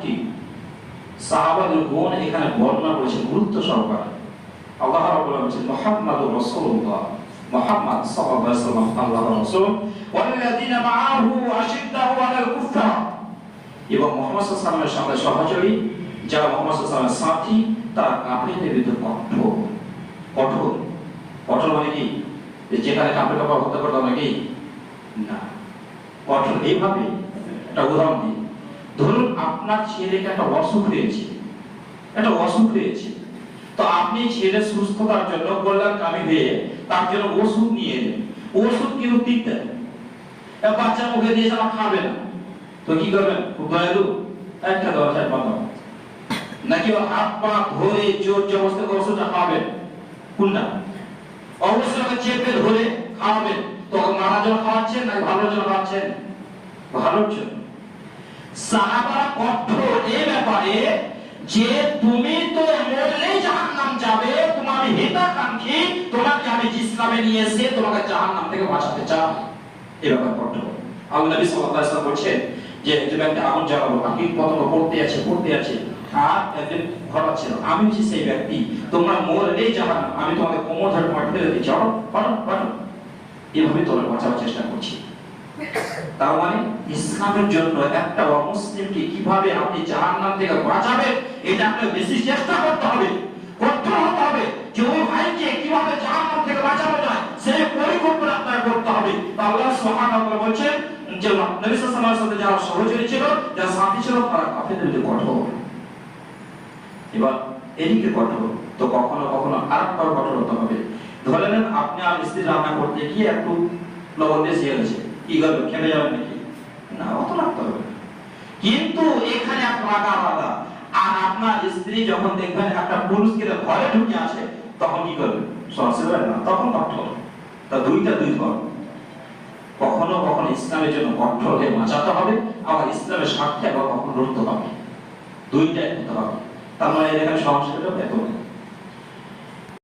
চারটি সাহাবাদের গুণ এখানে বর্ণনা করেছেন গুরুত্ব সহকারে। আল্লাহ রাব্বুল আলামিন বলেছেন মুহাম্মাদুর রাসূলুল্লাহ, মুহাম্মদ সাল্লাল্লাহু আলাইহি ওয়াসাল্লাম আল্লাহর রাসূল, ওয়াল্লাযিনা মাআহু আশিদ্দাউ আলাল কুফার, এবং মুহাম্মদ সাল্লাল্লাহু আলাইহি ওয়াসাল্লামের সঙ্গে সহচরী যারা মুহাম্মদ সাল্লাল্লাহু আলাইহি ওয়াসাল্লামের সাথী তারা কাফিরদের বিরুদ্ধে কঠোর। কঠোর কঠোর মানে কি যেখানে কাফির কাফার হত্যা করতে হবে কি না, কঠোর এইভাবে। একটা উদাহরণ দিই, ধরুন আপনার ছেলেকে একটা অসুখ হয়েছে, তো আপনি ছেলে সুস্থতার জন্য কল্যাণকামী হয়ে তার জন্য ওষুধ নিয়ে এলেন। ওষুধ কিন্তু তিক্ত, বাচ্চা মুখে দিয়ে যারা খাবে না, তো কি করবেন? খুব দয়ালু একটা দেওয়া যায় পাতা, নাকি ওর হাত পা ধরে জোর জবরদস্তি করে ওষুধটা খাবেন? কোনটা? অবশ্যই চেপে ধরে খাওয়াবেন। তো মারার জন্য খাওয়াচ্ছেন নাকি ভালোর জন্য খাওয়াচ্ছেন? ভালোর জন্য। সাহাবারা কঠোর এই ব্যাপারে যে তুমি তো মরলেই জাহান্নাম যাবে, তোমার হিতাকাঙ্ক্ষী, তোমাকে আমি ইসলামে নিয়ে এসে তোমাকে জাহান্নাম থেকে বাঁচাতে চাই, এই ব্যাপার কঠোর। আল্লাহ নবী সাল্লাল্লাহু আলাইহি ওয়াসাল্লাম বলেছেন যে একটা আগুন জ্বালাবো, আপনি পতঙ্গ পড়তে আছে আর একজন ঘটাচ্ছিল, আমি হচ্ছি সেই ব্যক্তি, তোমরা মরলেই জাহান্নাম, আমি তোমাকে কোমর ধরে মাটি ফেলে দিচ্ছি, পাঠো এভাবে তোমরা বাঁচাবার চেষ্টা করছি। তার মানে ইসলামের জন্য একটা অমুসলিমকে কিভাবে আপনি জাহান্নাম থেকে বাঁচাবেন এটা আপনাকে বেশি চেষ্টা করতে হবে, কঠোর হতে হবে, যে ওই ভাইকে কিভাবে জাহান্নাম থেকে বাঁচানো যায় সেই পরিকল্পনা আপনাকে করতে হবে। আল্লাহ সুবহানাহু ওয়া তাআলা বলেন যে নবী সাল্লাল্লাহু আলাইহি ওয়াসাল্লামের সাথে যারা সহচরী ছিল, যারা সাথী ছিল, তারা কাফেরদের বিরুদ্ধে কঠোর। এবার এদিকে কঠোর, তো কখনো কখনো আরেকবার কঠোর হতে হবে। ধরে নেন আপনি আর স্ত্রী রান্না করতে গিয়ে একটু লবণ দিয়ে ঝিয়ে গেছে, কি করবে? খেতে যাবেন নাকি? না, অত লাগতে হবে। কিন্তু এখানে আপনার আলাদা, আর আপনার স্ত্রী যখন দেখবেন একটা পুরুষকে ঘরে ঢুকে আসে তখন কি করবে? সরাসরি না, তখন কঠোর। তা দুইটা দুই ধর। কখনো কখনো ইসলামের জন্য কঠোর হয়ে বাঁচাতে হবে, আবার ইসলামের স্বার্থে আবার কখনো লড়তে হবে, দুইটাই হতে হবে। তার মানে এখানে সমস্যাটা এত